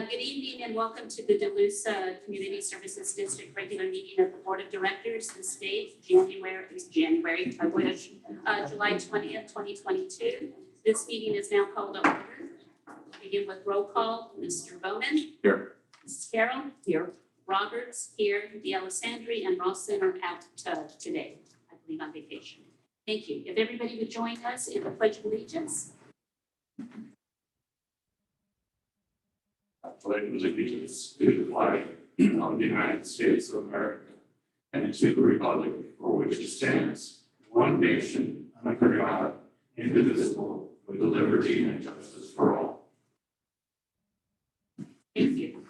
Good evening and welcome to the Duluth Community Services District regular meeting of the Board of Directors. This date, July 20th, 2022. This meeting is now called to order. We'll begin with roll call. Mr. Bowman. Here. Mrs. Carroll. Here. Roberts here. D'Alessandri and Rawson are out today, I believe on vacation. Thank you. If everybody would join us in the Pledge of Allegiance. I pledge allegiance to the flag of the United States of America and to the republic for which it stands, one nation, under God, indivisible, with liberty and justice for all. Thank you.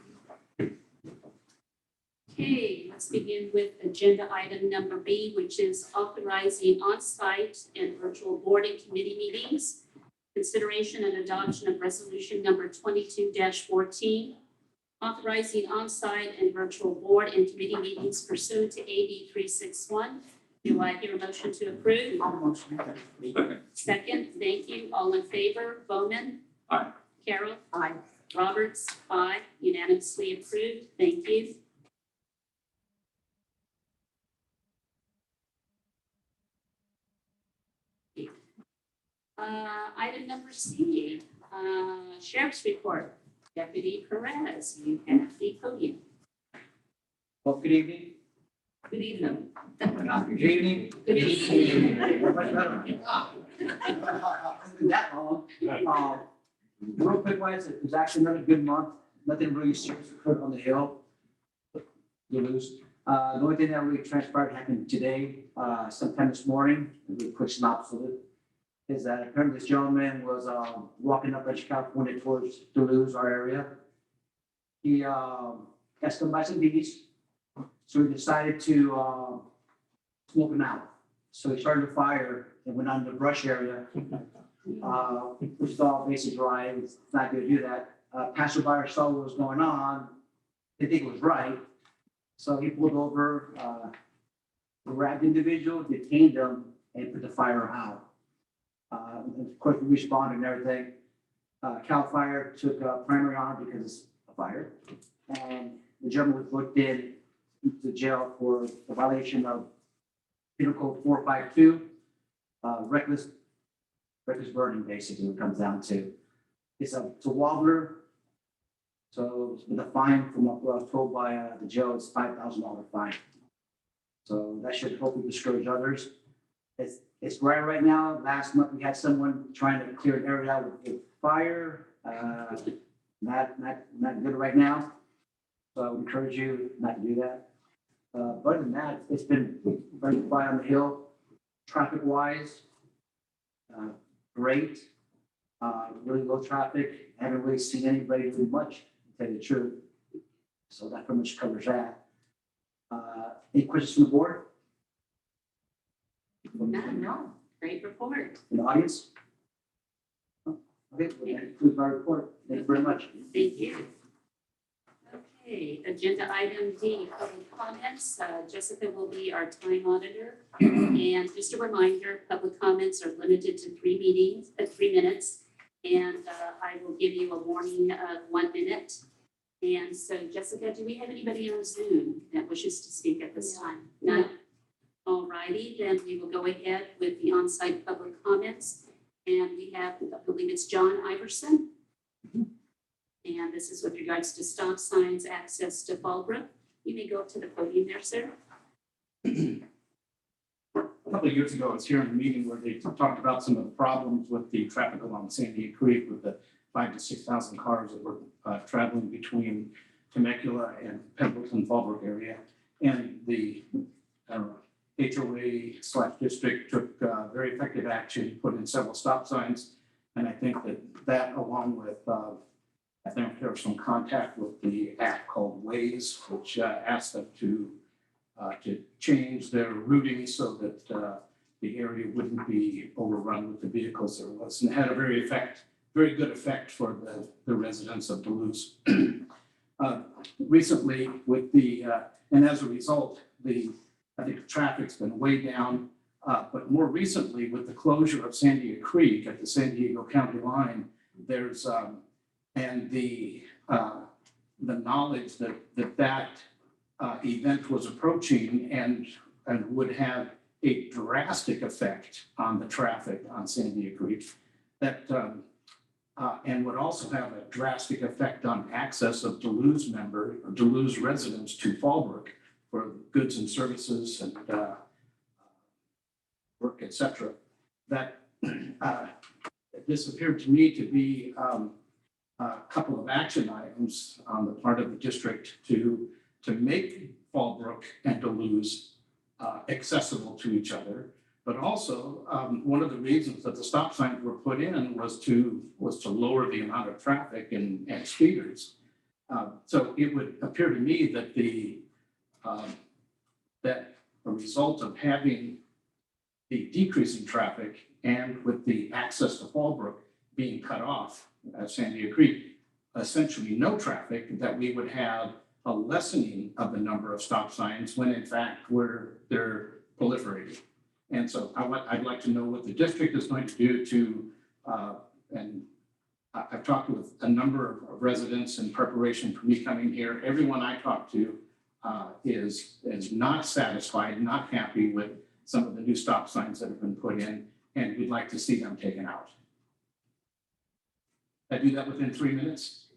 Okay, let's begin with agenda item number B, which is authorizing on-site and virtual board and committee meetings. Consideration and adoption of resolution number 22-14, authorizing on-site and virtual board and committee meetings pursuant to AB 361. Do I hear a motion to approve? Second, thank you. All in favor? Bowman? Aye. Carroll? Aye. Roberts? Aye. Unanimously approved. Thank you. Item number C, Sheriff's Report. Deputy Perez, you have the podium. Well, good evening. Good evening. Good evening. Good evening. That long. Real quick wise, it was actually another good month. Nothing really serious occurred on the hill. You lose. The only thing that really transpired happened today, sometime this morning, a really quick synopsis of it, is that apparently this gentleman was walking up Edge California towards Duluth, our area. He got stung by some bees, so he decided to smoke them out. So he started a fire and went on the brush area, which is all basically dry. It's not good to do that. Passerby saw what was going on. They think it was right, so he pulled over, grabbed the individual, detained them, and put the fire out. And of course, we responded and everything. Cal Fire took primary honor because it's a fire. And the gentleman was booked in to jail for the violation of Penal Code 452, reckless burning, basically, what it comes down to. It's a wobbler. So with a fine from what I was told by the jail, it's $5,000 fine. So that should hopefully discourage others. It's right now. Last month we had someone trying to clear an area out with fire. Not good right now. So I would encourage you not to do that. Other than that, it's been very quiet on the hill. Traffic wise, great. Really low traffic. Haven't really seen anybody do much, to tell you the truth. So that pretty much covers that. Any questions from the board? No. Great report. In the audience? Okay, well, that concludes my report. Thank you very much. Thank you. Okay, agenda item D, public comments. Jessica will be our time auditor. And just a reminder, public comments are limited to 3 minutes. And I will give you a warning of 1 minute. And so Jessica, do we have anybody on Zoom that wishes to speak at this time? None? All righty, then we will go ahead with the on-site public comments. And we have, I believe it's John Iverson. And this is with regards to stop signs, access to Fallbrook. You may go up to the podium there, sir. A couple of years ago, I was here in a meeting where they talked about some of the problems with the traffic along Sandia Creek with the 5,000 to 6,000 cars that were traveling between Temecula and Pendleton Fallbrook area. And the HOA/district took very effective action, put in several stop signs. And I think that along with, I think there was some contact with the app called Waze, which asked them to change their routing so that the area wouldn't be overrun with the vehicles there was, and had a very good effect for the residents of Duluth. Recently, with and as a result, I think the traffic's been way down, but more recently with the closure of Sandia Creek at the San Diego County line, there's and the the knowledge that event was approaching and would have a drastic effect on the traffic on Sandia Creek, that and would also have a drastic effect on access of Duluth residents to Fallbrook for goods and services and work, et cetera. That this appeared to me to be a couple of action items on the part of the district to make Fallbrook and Duluth accessible to each other. But also, one of the reasons that the stop signs were put in was to lower the amount of traffic and speeders. So it would appear to me that that a result of having the decreasing traffic and with the access to Fallbrook being cut off at Sandia Creek, essentially no traffic, that we would have a lessening of the number of stop signs when in fact they're proliferating. And so I'd like to know what the district is going to do to, and I've talked with a number of residents in preparation for me coming here. Everyone I talk to is not satisfied, not happy with some of the new stop signs that have been put in, and we'd like to see them taken out. I do that within 3 minutes.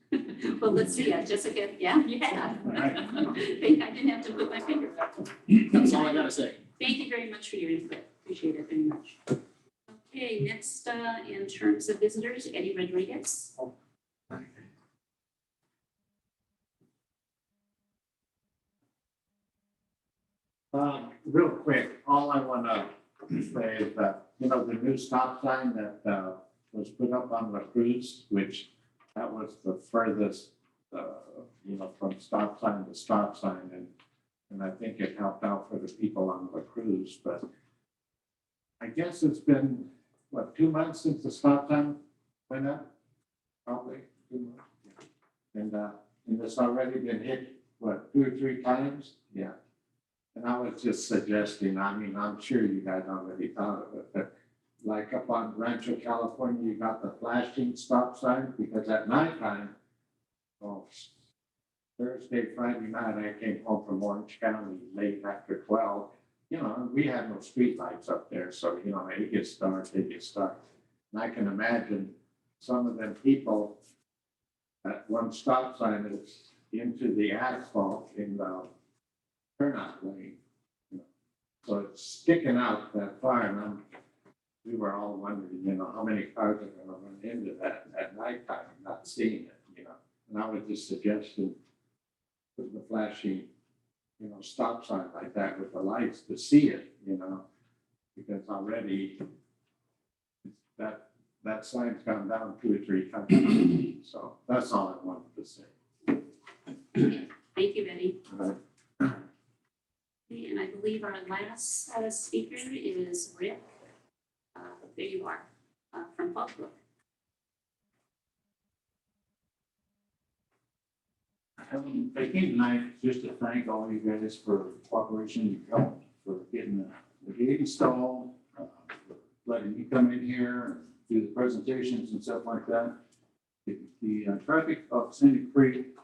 Well, let's see, Jessica, yeah, you have. All right. I didn't have to put my finger up. That's all I gotta say. Thank you very much for your input. Appreciate it very much. Okay, next, in terms of visitors, Eddie Rodriguez. Real quick, all I want to say is that, the new stop sign that was put up on La Cruz, which that was the furthest, from stop sign to stop sign. And I think it helped out for the people on La Cruz, but I guess it's been, 2 months since the stop sign went up? Probably 2 months. Yeah. And it's already been hit, 2 or 3 times? Yeah. And I was just suggesting, I'm sure you guys already thought of it, but like up on Rancho, California, you got the flashing stop sign, because at nighttime, Thursday, Friday night, I came home from Orange County late after 12. We had no street lights up there, so, it gets dark, it gets dark. And I can imagine some of them people, that one stop sign is into the asphalt in the turnout lane. So it's sticking out that far, and we were all wondering, how many cars are going to run into that at nighttime, not seeing it, And I was just suggesting with the flashing, stop sign like that with the lights to see it, because already that sign's gone down 2 or 3 times. So that's all I wanted to say. Thank you, Betty. All right. And I believe our last speaker is Rick. There you are, from Fallbrook. I came tonight just to thank all you guys for cooperation and help for getting the gate installed, for letting me come in here and do the presentations and stuff like that. The traffic up Sandy Creek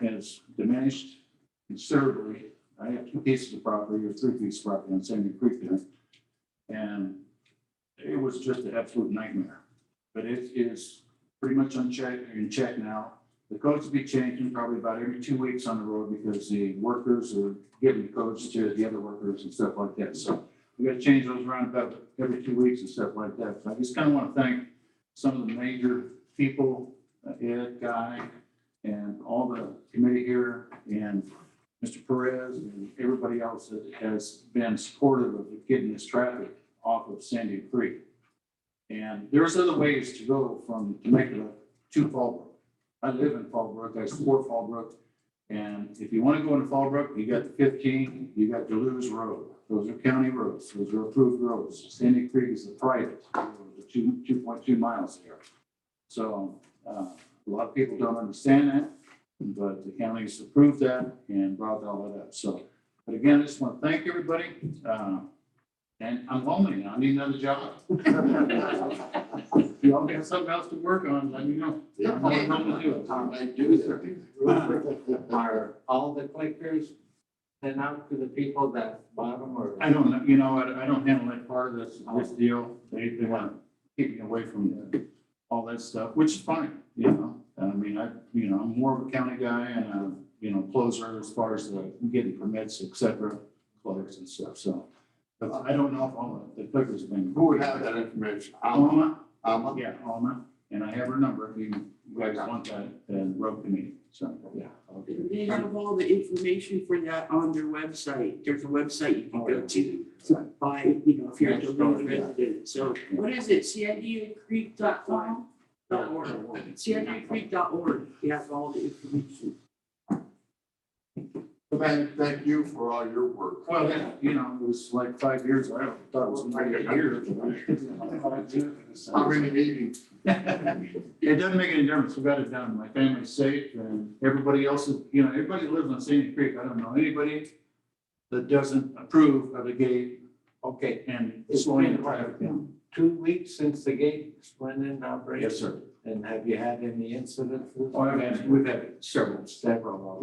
has diminished considerably. I have 2 pieces of property or 3 pieces of property on Sandy Creek there. And it was just an absolute nightmare. But it is pretty much in check now. The codes will be changing probably about every 2 weeks on the road because the workers are giving the codes to the other workers and stuff like that. So we got to change those around about every 2 weeks and stuff like that. So I just kind of want to thank some of the major people, Ed, Guy, and all the committee here, and Mr. Perez and everybody else that has been supportive of getting this traffic off of Sandy Creek. And there's other ways to go from Temecula to Fallbrook. I live in Fallbrook, I support Fallbrook. And if you want to go into Fallbrook, you got the 15, you got Duluth Road. Those are county roads, those are approved roads. Sandy Creek is the private, the 2.2 miles there. So a lot of people don't understand that, but the county's approved that and brought all that up. So, but again, I just want to thank everybody. And I'm lonely, I need another job. If y'all got something else to work on, let me know. I'm more than willing to do it. I do that. Are all the clickers sent out to the people that bought them or? I don't know, you know, I don't handle that part of this deal. They want to keep me away from all that stuff, which is fine, you know? I mean, I'm more of a county guy and closer as far as the getting permits, et cetera, clerks and stuff, so. But I don't know if all the clickers have been. Who would have that information? Alma, Alma? yeah, Alma, and I have her number if you guys want that, and wrote to me, so. Yeah. Okay. They have all the information for that on their website. There's a website you can go to buy, if you're a Duluth resident. So what is it? CIDAcreek.com? CIDAcreek.org. It has all the information. Thank you for all your work. Well, yeah, it was like 5 years, I thought it was gonna be a year. How many meetings? It doesn't make any difference, we got it done, my family's safe, and everybody else is, everybody lives on Sandy Creek, I don't know anybody that doesn't approve of the gate Okay, and it's slowing the been traffic down. 2 weeks since the gates went in operation. Yes, sir. And have you had any incidents? We've had several, Several.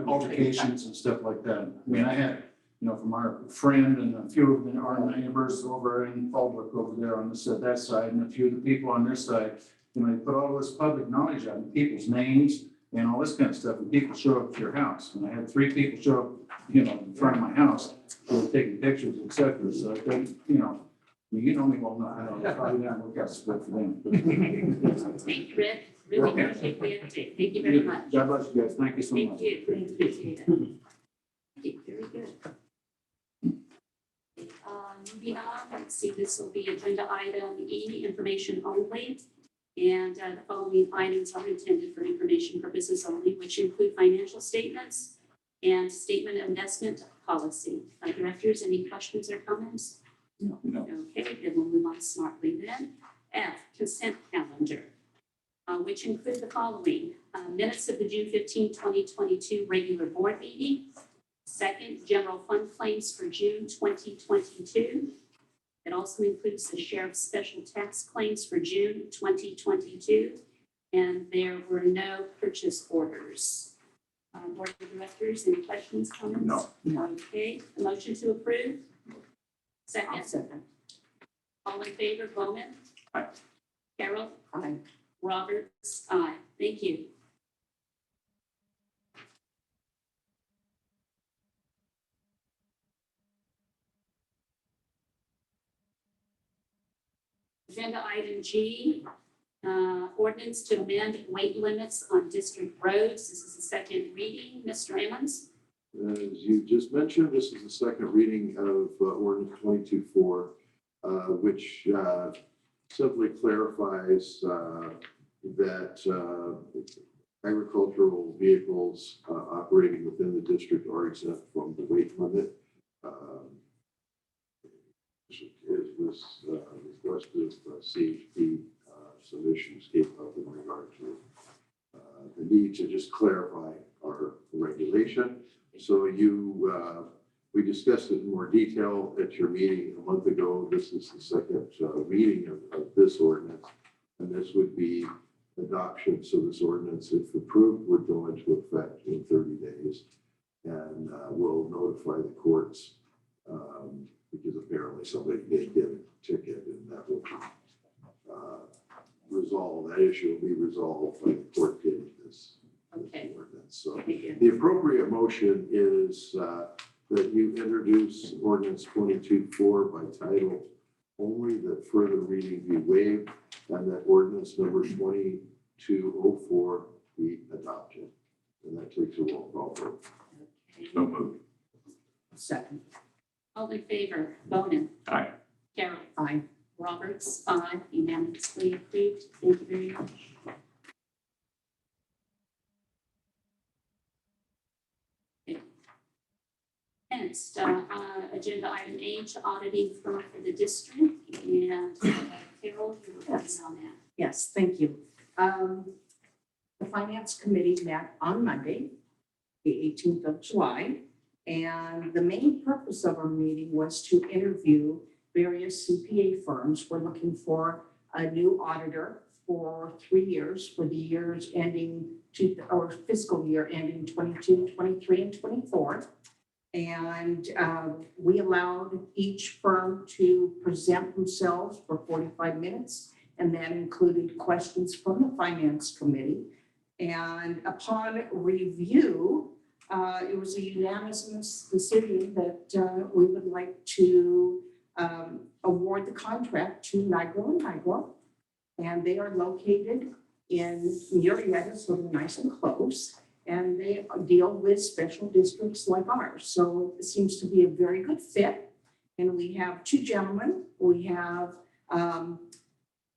altercations and stuff like that. I mean, I had, from our friend and a few of our neighbors over in Fallbrook over there on that side, and a few of the people on this side, they put all this public knowledge on people's names and all this kind of stuff, and people show up at your house. And I had 3 people show up, in front of my house, who were taking pictures, et cetera. So they, you don't even know how to probably not work out split for them. Thank you, Rick. Really Okay. appreciate the update. Thank you very much. God bless you guys. Thank you so Thank much. you. Appreciate it. Okay, very good. Moving on, let's see, this will be agenda item E, information only. And the following items are intended for information purposes only, which include financial statements and statement of investment policy. Directors, any questions or comments? No. Okay, then we'll move on smartly then. F, consent calendar, which include the following: minutes of the June 15, 2022 regular board meeting. Second, general fund claims for June 2022. It also includes the sheriff's special tax claims for June 2022. And there were no purchase orders. Board of Directors, any questions, comments? No. Okay, a motion to approve? Second. All in favor, Bowman? Aye. Carol? Aye. Roberts? Aye. Thank you. Agenda item G, ordinance to amend weight limits on district roads. This is the second reading. Mr. Emmons? As you just mentioned, this is the second reading of ordinance 22-4, which simply clarifies that agricultural vehicles operating within the district are exempt from the weight limit. It was requested of CHP, some issues came up in regard to the need to just clarify our regulation. So we discussed it in more detail at your meeting a month ago. This is the second reading of this ordinance. And this would be adoption. So this ordinance, if approved, would go into effect in 30 days. And we'll notify the courts because apparently somebody did get a ticket, and that will resolve, that issue will be resolved by the court getting this Okay. ordinance. So Thank you. the appropriate motion is that you introduce ordinance 22-4 by title only, that further reading be waived, and that ordinance number 22-04 be adopted. And that takes a roll call vote. Okay. So moved. Second. All in favor, Bowman? Aye. Carol? Aye. Roberts? Aye. Unanimously approved. Thank you very much. Okay. Next, agenda item H, auditing firm for the district. And Carol, you were working on that. Yes, thank you. The Finance Committee met on Monday, the 18th of July, And the main purpose of our meeting was to interview various CPA firms. We're looking for a new auditor for 3 years, for the years ending or fiscal year ending 22, 23, and 24. And we allowed each firm to present themselves for 45 minutes, and that included questions from the finance committee. And upon review, it was a unanimous decision that we would like to award the contract to Nigro and Nigro. And they are located in Murrieta, so they're nice and close. And they deal with special districts like ours. So it seems to be a very good fit. And we have two gentlemen. We have Paul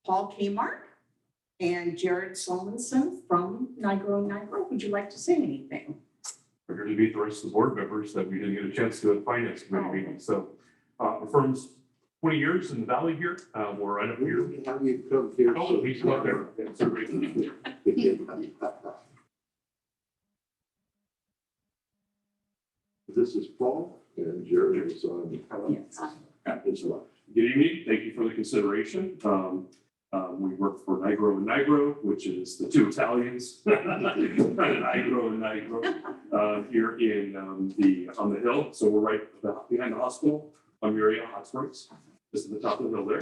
Kmart and Jared Solomon from Nigro and Nigro. Would you like to say anything? We're here to meet the rest of the board members that we didn't get a chance to at the finance committee meeting. So the firm's 20 years in the valley here. We're right up here. How do you come here? Oh, he's not there. It's a great- This is Paul and Jared is on. Yes. His left. Good evening. Thank you for the consideration. We work for Nigro and Nigro, which is the two Italians. Nigro and Nigro here in on the hill. So we're right behind the hospital on Murrieta Hot Springs. This is the top of the hill there.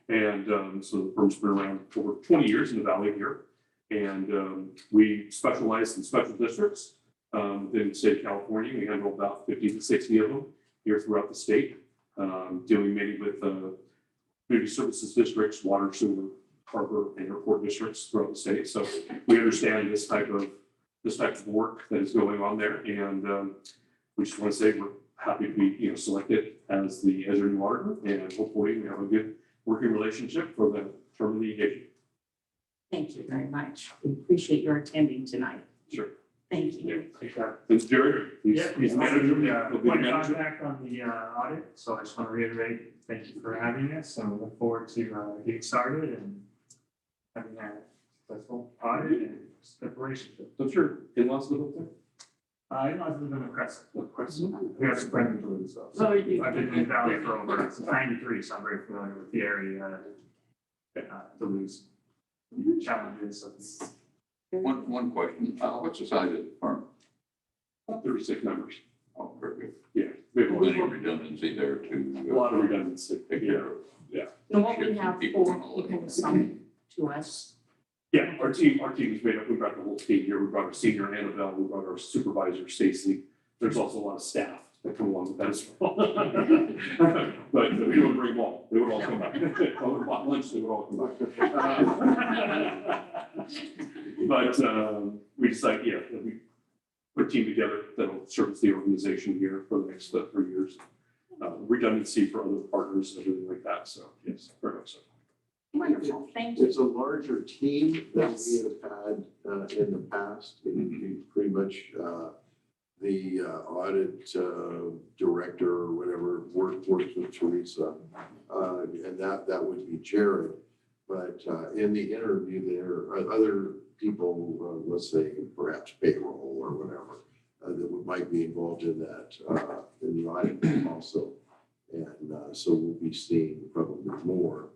And so the firm's been around for over 20 years in the valley here. And we specialize in special districts in the state of California. We handle about 50 to 60 of them here throughout the state, dealing mainly with community services districts, water, sewer, harbor, and airport districts throughout the state. So we understand this type of work that is going on there. And we just want to say we're happy to be selected as your new auditor, and hopefully we have a good working relationship for the term of the engagement. Thank you very much. We appreciate your attending tonight. Sure. Thank you. It's Jared. He's He's manager. the He'll be the point of manager. contact on the audit, so I just want to reiterate, thank you for having us, and we look forward to getting started and having a successful audit and preparation. Don't your in-laws live up there? You know, I've lived in the Crescent. Crescent. We have some friends who live in South. Oh, you do? I've been in the valley for over 93, so I'm very familiar with the area, Duluth's challenges of. One question, what's the size of the firm? About 36 members. Oh, very good. Yeah. We have a Any lot redundancy there a lot of redundancy. take care of. And what we have four people assigned to us. Yeah, our team is made up, we've got the whole team here, we've got our senior Annabelle, we've got our supervisor Stacy. There's also a lot of staff that come along with that as well. But we don't bring them all, they would all come back. I would want lunch, they would all come back. But we decided, that we put a team together that'll service the organization here for the next 3 years. Redundancy for other partners and everything like that, so yes, very much so. Wonderful, thank you. It's a larger team than Yes. we have had in the past. Pretty much the audit director or whatever works with Teresa. And that would be Jared. But in the interview, there are other people, let's say perhaps payroll or whatever, that might be involved in that, in the audit also. And so we'll be seeing probably more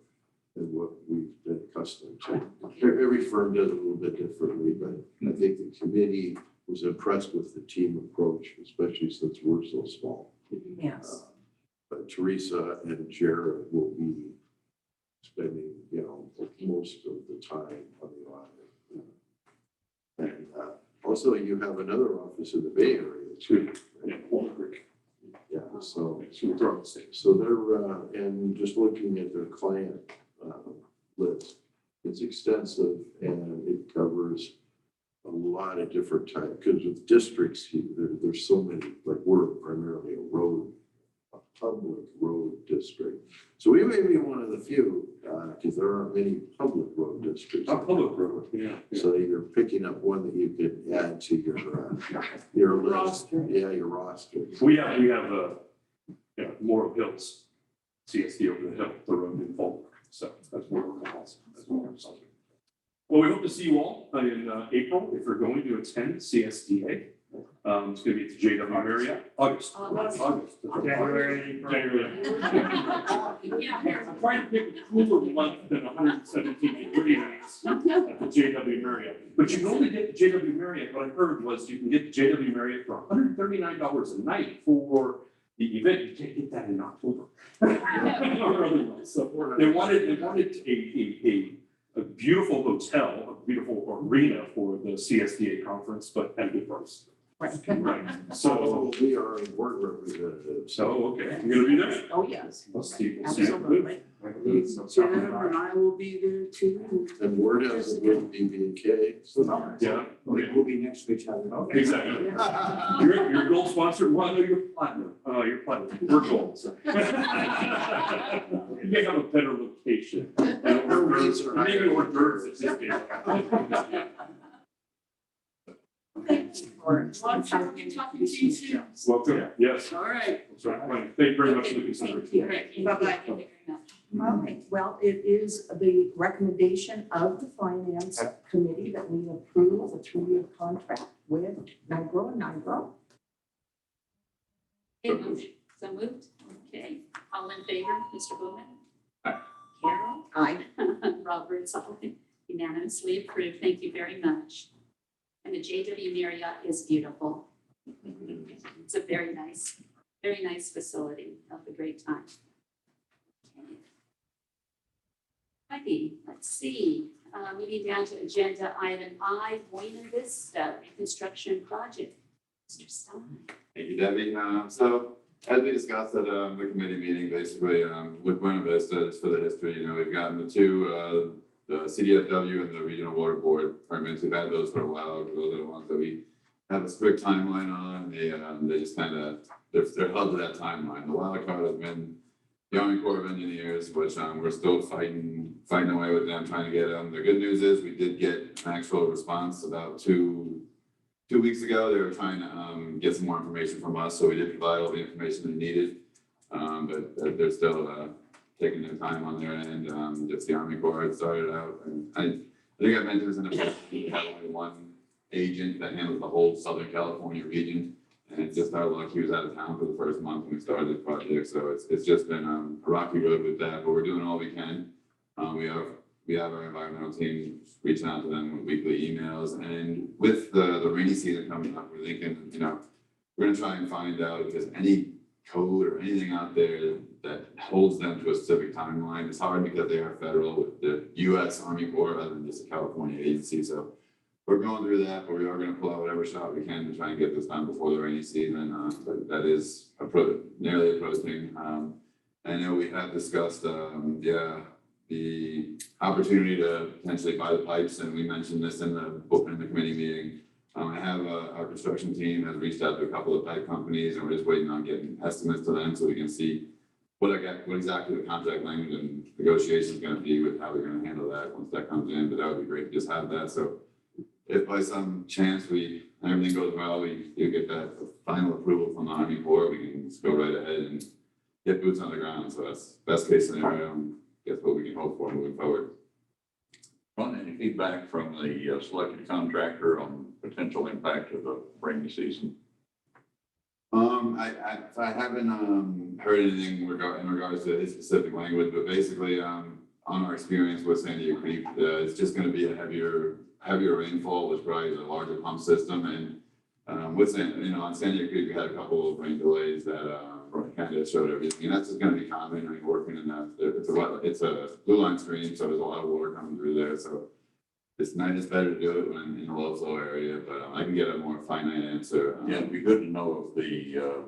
than what we've been accustomed to. Every firm does it a little bit differently, but I think the committee was impressed with the team approach, especially since we're so small. Yes. But Teresa and Jared will be spending, most of the time on the audit. And also you have another office in the Bay Area too. Yeah, Walnut Creek. Yeah, so. So we're throughout the state. So they're, and just looking at their client list, it's extensive and it covers a lot of different types, because with districts, there's so many, like we're primarily a public road district. So we may be one of the few, because there aren't many public road districts. Public road, yeah. So you're picking up one that you could add to your list. Roster. Yeah, your roster. We have Morro Hills, CSD over the hill, the road in Falmouth. So that's where we're going. Well, we hope to see you all in April if you're going to attend CSDA. It's gonna be at the JW Marriott, August. August. January. Yeah. I'm trying to pick a cooler month than 117 degrees at the JW Marriott. But you can only get the JW Marriott, what I heard was you can get the JW Marriott for $139 a night for the event. You can't get that in October. Or otherwise. So they wanted a beautiful hotel, a beautiful arena for the CSDA conference, but at a good price. Right. Right, So so, we are board representatives. okay, you're gonna be there? Oh, yes, Let's see. absolutely. Jim and I will be there too. And word has it with BB&K. So Yeah, We'll be next to each other. exactly. Yeah. You're gold sponsor, well, no, you're platinum. Oh, you're platinum, we're gold. So. You may have a better location. Our rates are Maybe higher. hors d'oeuvres at this stage. Thank you for. Talking to you soon. Welcome, yes. All right. So, thank you very much for the consideration. Thank you. Bye-bye. Thank you very much. All right, well, it is the recommendation of the finance committee that we approve a 3-year contract with Nigro and Nigro. So moved. Okay. All in favor, Mr. Bowman? Carol? Aye. Roberts, all unanimously approved. Thank you very much. And the JW Marriott is beautiful. It's a very nice facility. Have a great time. Okay. Righty, let's see. Moving down to agenda item I, Buena Vista Reconstruction Project. Mr. Stein. Thank you, Debbie. So as we discussed at the committee meeting, basically, with Buena Vista, just for the history, we've gotten the two, the CDFW and the Regional Water Board permits. We've had those for a while. Those are the ones that we have a strict timeline on. They just kind of, they're held to that timeline. The wild card has been the Army Corps of Engineers, which we're still fighting away with them, trying to get them. The good news is we did get an actual response about two weeks ago. They were trying to get some more information from us, so we did provide all the information they needed. But they're still taking their time on their end. Just the Army Corps had started out, and I think I mentioned this in the past. We have only one agent that handles the whole Southern California region, and it's just our luck. He was out of town for the first month when we started the project, so it's just been a rocky road with that. But we're doing all we can. We have our environmental team reaching out to them with weekly emails, and with the rainy season coming up, we're thinking, we're gonna try and find out if there's any code or anything out there that holds them to a specific timeline. It's hard because they are federal with the U.S. Army Corps rather than just a California agency. So we're going through that, but we are going to pull out whatever shot we can to try and get this done before the rainy season. But that is nearly approaching. I know we have discussed, the opportunity to potentially buy the pipes, and we mentioned this in the committee meeting. I have our construction team has reached out to a couple of pipe companies, and we're just waiting on getting estimates to them so we can see what exactly the contract language and negotiation is going to be with how we're going to handle that once that comes in. But that would be great to just have that. So if by some chance everything goes well, we do get that final approval from the Army Corps, we can just go right ahead and get boots on the ground. So that's best case scenario. That's what we can hope for moving forward. Any feedback from the selected contractor on potential impact of the rainy season? I haven't heard anything in regards to his specific language, but basically on our experience with San Diego Creek, it's just going to be a heavier rainfall, which probably is a larger pump system. And on San Diego Creek, we had a couple of rain delays that kind of showed everything, and that's just going to be common. Working in that, it's a blue line stream, so there's a lot of water coming through there. So it's better to do it when in a low flow area, but I can get a more finite answer. Yeah, it'd be good to know if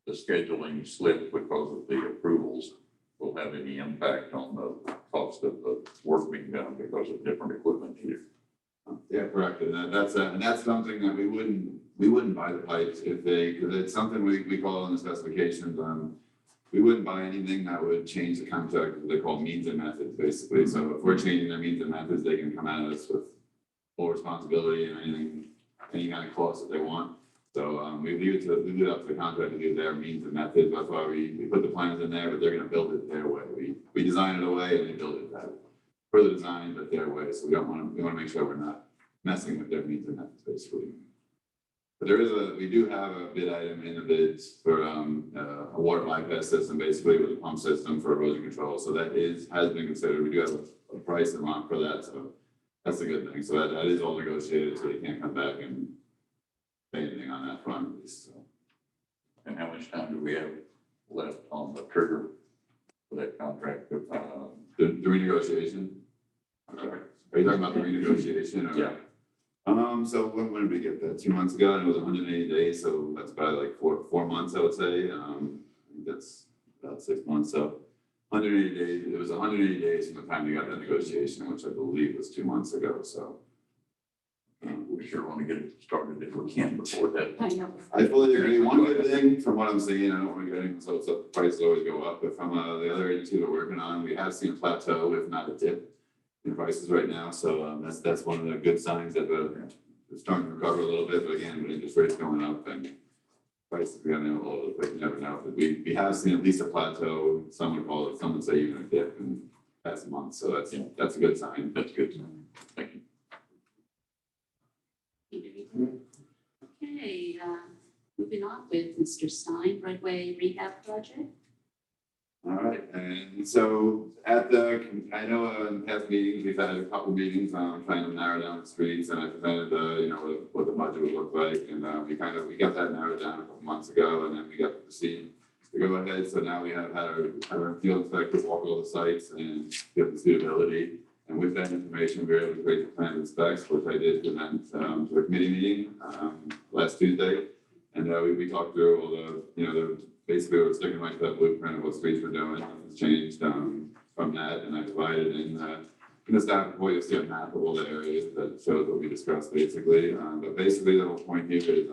the scheduling slip because of the approvals will have any impact on the cost of the work being done because of different equipment here. Yeah, correct. And that's something that we wouldn't buy the pipes because it's something we call in the specifications. We wouldn't buy anything that would change the contract. They call means and methods, basically. So if we're changing their means and methods, they can come at us with full responsibility and any kind of cost that they want. So we leave it up to the contractor to do their means and methods. That's why we put the plans in there, but they're going to build it their way. We design it away and they build it that for the design, but their way. So we want to make sure we're not messing with their means and methods, basically. But we do have a bid item in the bids for, a water bypass system, basically with a pump system for erosion control. So that has been considered. We do have a price amount for that, so that's a good thing. So that is all negotiated, so you can't come back and say anything on that front, at least, so. And how much time do we have left on the trigger for that contract? The renegotiation? I'm sorry. Are you talking about the renegotiation or? Yeah. So when did we get that? 2 months ago, and it was 180 days, so that's probably like four months, I would say. I think that's about 6 months, so 180 days, it was 180 days from the time we got that negotiation, which I believe was 2 months ago, so. We sure want to get it started if we can before that. I know. I fully agree. One good thing from what I'm seeing, I don't want to get anything, so the prices always go up, but from the other agency we're working on, we have seen a plateau, if not a dip in prices right now. So that's one of the good signs that it's starting to recover a little bit, but again, with interest rates going up and prices going all over the place, you never know. But we have seen at least a plateau. Some would call it, some would say even a dip in the past month. So that's a good sign. That's good. Thank you. Okay, moving on with Mr. Stein, Broadway Rehab Project. All right, and so I know in past meetings, we've had a couple meetings, trying to narrow down the streets, and I presented, what the budget would look like, and we got that narrowed down a couple months ago, and then we got to proceed to go ahead. So now we have had our field inspectors walk all the sites and get the suitability. And with that information, we were able to create the plan and specs, which I did present to a committee meeting last Tuesday. And we talked through all basically we're sticking right to that blueprint of what streets we're doing. Nothing's changed from that. And I provided in the staff report, you'll see a map of all the areas that shows what we discussed basically. But basically the whole point here is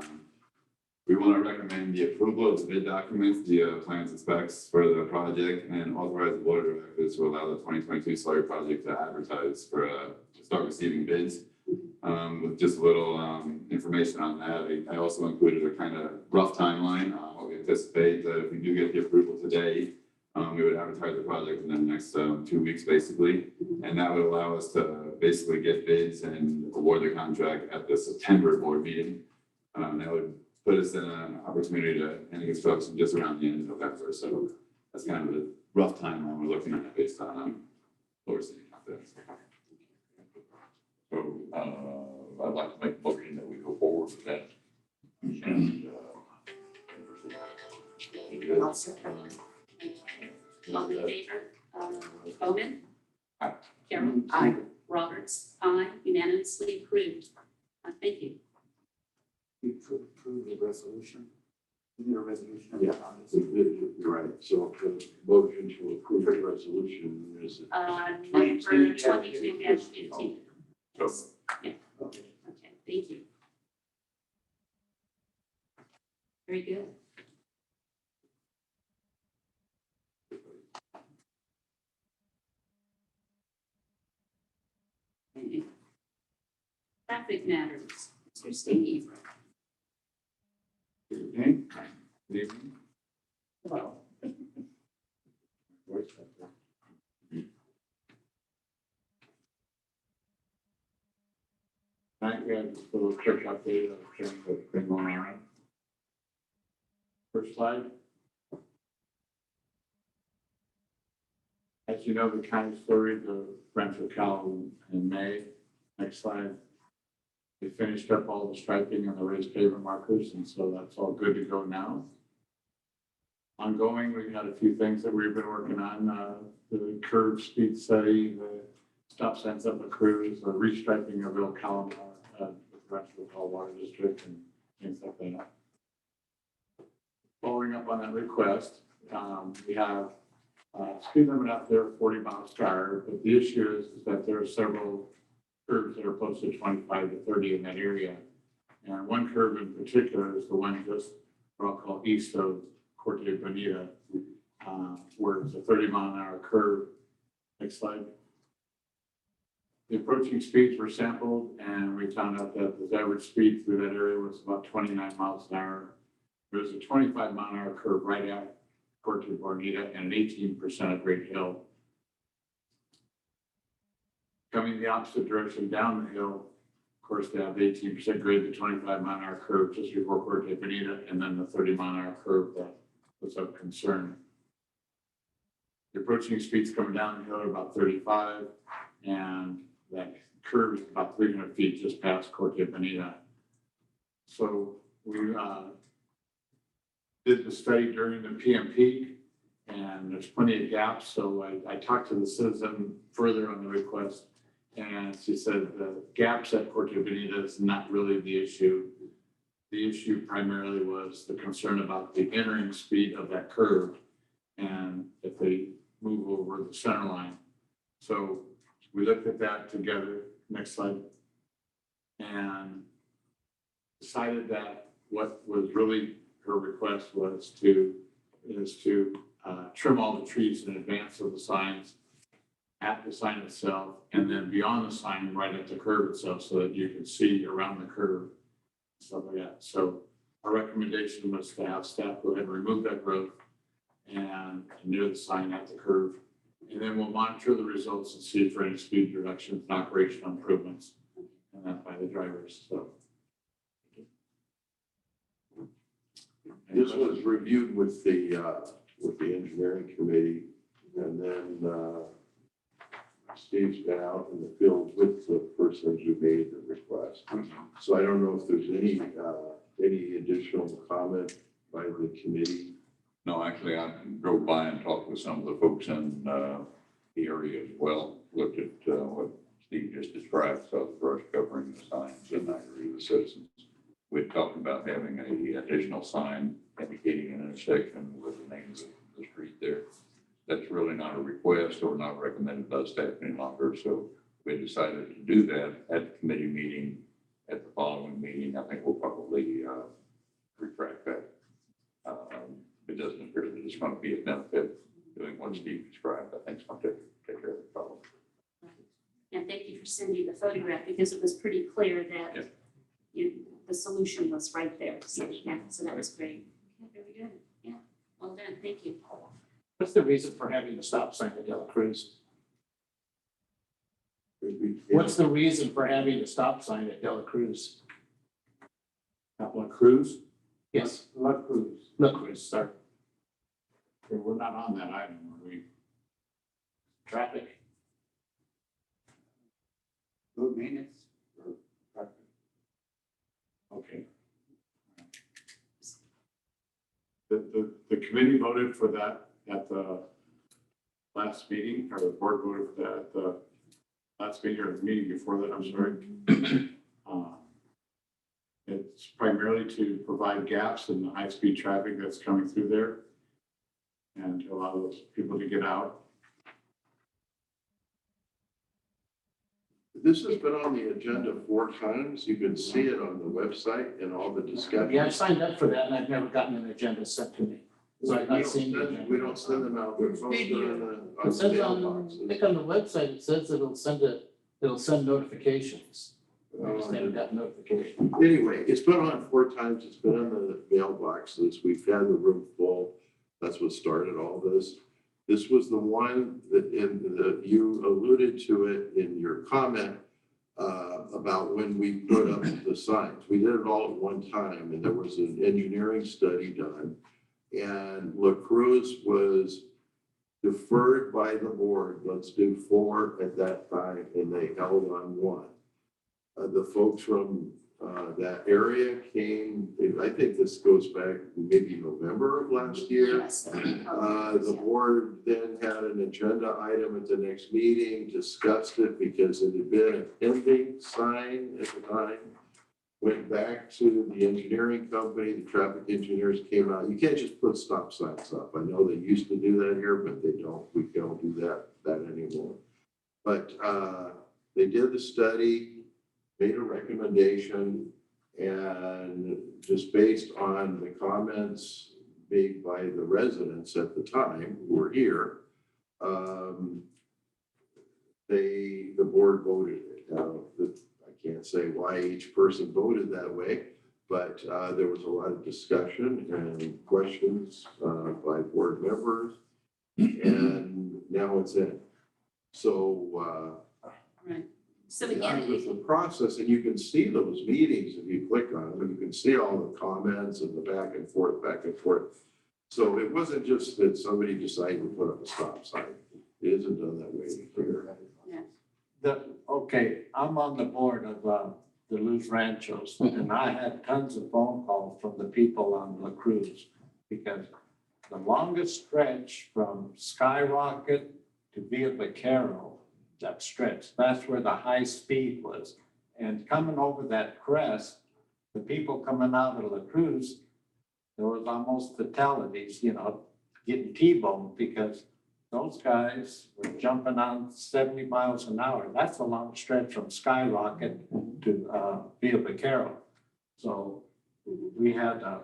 we want to recommend the approval of the bid documents, the plans and specs for the project, and authorize the board of directors to allow the 2022 slurry project to advertise for to start receiving bids. With just a little information on that, I also included a kind of rough timeline on what we anticipate that if we do get the approval today, we would advertise the project in the next 2 weeks, basically, and that would allow us to basically get bids and award the contract at the September board meeting. That would put us in an opportunity to end construction just around the end of November. So that's kind of a rough timeline we're looking at based on what we're seeing out there. So I'd like to make a motion that we go forward with that. And, I'll second. All in favor? Bowman? Aye. Carol? Aye. Roberts? Aye. Unanimously approved. Thank you. We could approve the resolution. Is there a resolution? Yeah. You're right. So the motion to approve the resolution is. Number 22-15. So, Yeah. Okay, thank you. Very good. Okay. Traffic matters. Mr. Steve. Good evening. Good evening. Hello. Tonight we have just a little quick update of things that's been going on. First slide. As you know, the county slurry, the Brentford Cal in May. Next slide. We finished up all the striping and the raised pavement markers, and so that's all good to go now. Ongoing, we had a few things that we've been working on, the curve speed study, the stop signs up the crews, the restriping of Bill Column, the Brentford Hall Water District and things like that. Following up on that request, we have speed limit out there, 40 miles per hour, but the issue is that there are several curves that are close to 25 to 30 in that area. And one curve in particular is the one just what I'll call east of Corte Bonita, where it's a 30-mile-an-hour curve. Next slide. The approaching speeds were sampled, and we found out that the average speed through that area was about 29 miles an hour. There was a 25-mile-an-hour curve right at Corte Bonita and an 18% at Great Hill. Coming the opposite direction down the hill, course, they have 18% grade, the 25-mile-an-hour curve just before Corte Bonita, and then the 30-mile-an-hour curve that was of concern. The approaching speed's coming down the hill at about 35, and that curve is about 300 feet just past Corte Bonita. So we did the study during the PMP, and there's plenty of gaps. So I talked to the citizen further on the request, and she said the gaps at Corte Bonita is not really the issue. The issue primarily was the concern about the entering speed of that curve, and if they move over the center line. So we looked at that together. Next slide. And decided that what was really her request was to trim all the trees in advance of the signs, at the sign itself, and then beyond the sign, right at the curve itself, so that you can see around the curve, stuff like that. So our recommendation was to have staff go ahead and remove that growth and near the sign at the curve. And then we'll monitor the results and see for any speed reductions and operational improvements, and that by the drivers. So. This was reviewed with the engineering committee, and then Steve's been out in the field with the persons who made the request. So I don't know if there's any additional comment by the committee. No, actually, I drove by and talked with some of the folks in the area as well, looked at what Steve just described, saw the brush covering the signs, and I agree with the citizens. We talked about having an additional sign indicating an intersection with the name of the street there. That's really not a request or not recommended by staff any longer, so we decided to do that at the committee meeting. At the following meeting, I think we'll probably retract that. It doesn't appear that it's going to be a benefit doing what Steve described. I think it's going to take care of the problem. And thank you for sending the photograph, because it was pretty clear that the solution was right there. So, yeah, so that was great. Yeah, very good. Yeah, well done. Thank you. What's the reason for having a stop sign at Dela Cruz? What's the reason for having a stop sign at Dela Cruz? At La Cruz? Yes, La Cruz. La Cruz, sorry. Okay, we're not on that item, are we? Traffic. Road maintenance? Okay. The committee voted for that at the last meeting, or the board voted for that at the last meeting, or the meeting before that, I'm sorry. It's primarily to provide gaps in the high-speed traffic that's coming through there and to allow those people to get out. This has been on the agenda 4 times. You can see it on the website and all the discussion. Yeah, I signed up for that and I've never gotten an agenda sent to me. So I've not seen the agenda. We don't send them out. They're posted on It the says on, I mailboxes. think on the website, it says it'll send notifications. I just haven't gotten notification. Anyway, it's been on 4 times. It's been on the mailboxes. We've had the room full. That's what started all this. This was the one that you alluded to it in your comment about when we put up the signs. We did it all at one time, and there was an engineering study done. And La Cruz was deferred by the board. Let's do 4 at that time, and they held on 1. The folks from that area came, I think this goes back maybe November of last year. Yes. The board then had an agenda item at the next meeting, discussed it because it had been a pending sign at the time. Went back to the engineering company, the traffic engineers came out. You can't just put stop signs up. I know they used to do that here, but they don't. We don't do that anymore. But they did the study, made a recommendation, and just based on the comments made by the residents at the time who were here, the board voted it. I can't say why each person voted that way, but there was a lot of discussion and questions by board members, and now it's in. So Right. So behind with again, the process, and you can see those meetings if you click on them, and you can see all the comments and the back and forth, back and forth. So it wasn't just that somebody decided to put up a stop sign. It isn't done that way here. Okay, I'm on the board of the Luz Ranchos, and I had tons of phone calls from the people on La Cruz, because the longest stretch from Skyrocket to Villa Vaquero, that stretch, that's where the high speed was. And coming over that crest, the people coming out of La Cruz, there was almost fatalities, getting T-boned, because those guys were jumping on 70 miles an hour. That's a long stretch from Skyrocket to Villa Vaquero. So we had a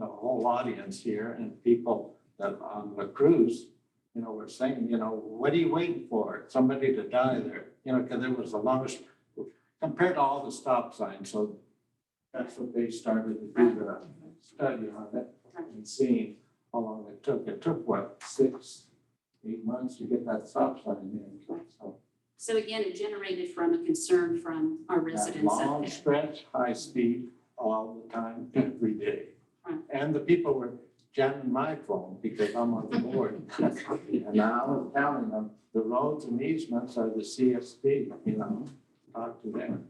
whole audience here, and people that on the cruise, were saying, what are you waiting for? Somebody to die there, because it was the longest compared to all the stop signs. So that's what they started to do the study on it and seeing how long it took. It took what, 6-8 months to get that stop sign in. so again, it generated from a concern from our That residents up long there. stretch, high speed, all the time, every day. Right. And the people were jamming my phone because I'm on the board. And I was telling them, the roads and easements are the CSD, talk to them.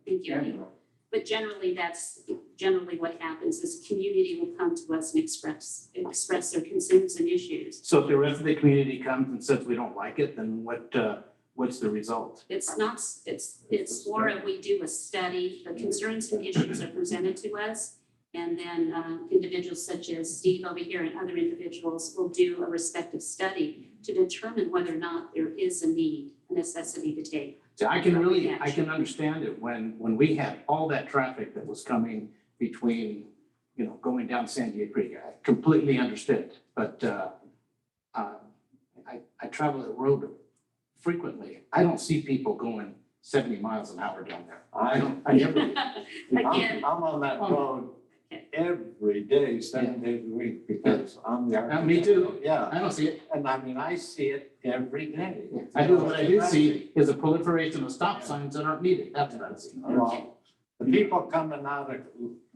Thank you. But generally, that's generally what happens is community will come to us and express their concerns and issues. So if the rest of the community comes and says we don't like it, then what's the result? It's not, it's more of we do a study, the concerns and issues are presented to us. And then individuals such as Steve over here and other individuals will do a respective study to determine whether or not there is a need, a necessity to take. So I can understand it when we had all that traffic that was coming between, going down San Diego Creek. I completely understood, but I travel that road frequently. I don't see people going 70 miles an hour down there. I never. Again, I'm on that road every day, 7 days a week, because I'm the. Me too. Yeah, I don't see it. and I see it every day. What I do see is a proliferation of stop signs that aren't needed. That's what I see. Well, the people coming out of,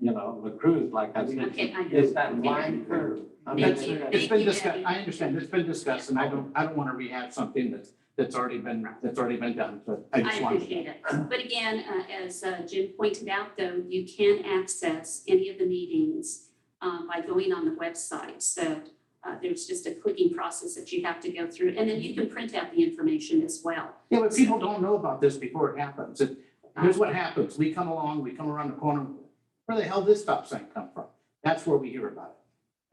La Cruz, like I said, Okay, I know. is that line curve. I mean, Thank you. It's been discussed. I understand. It's been discussed, and I don't want to rehab something that's already been done, but I I just want. appreciate it. But again, as Jim pointed out, though, you can access any of the meetings by going on the website. So there's just a clicking process that you have to go through, and then you can print out the information as well. Yeah, but people don't know about this before it happens. Here's what happens. We come around the corner. Where the hell did this stop sign come from? That's where we hear about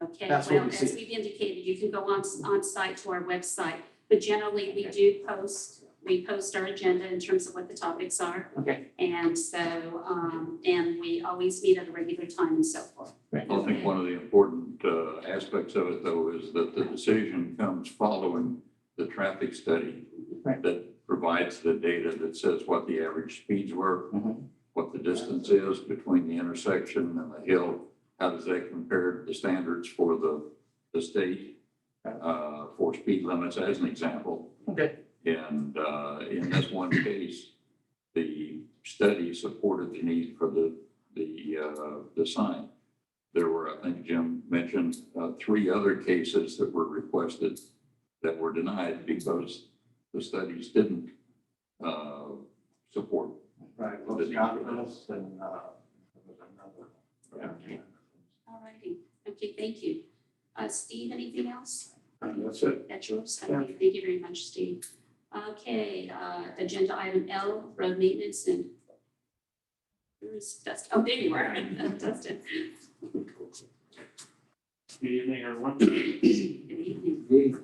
it. Okay, That's what well, we see. as we've indicated, you can go on site to our website, but generally we post our agenda in terms of what the topics are. Okay. And so, and we always meet at a regular time and so forth. I think one of the important aspects of it, though, is that the decision comes following the traffic study Right. that provides the data that says what the average speeds were, Mhm. what the distance is between the intersection and the hill, how does that compare to the standards for the state for speed limits, as an example. Okay. And in this one case, the study supported the need for the sign. There were, I think Jim mentioned, 3 other cases that were requested that were denied because the studies didn't support. Right, Los Gatos and, there was another. Okay. All righty. Okay, thank you. Steve, anything else? That's it. That's yours? Okay, thank you very much, Steve. Okay, agenda item L, road maintenance and where is Dustin? Oh, there you are, Dustin. Good evening, everyone. Good evening.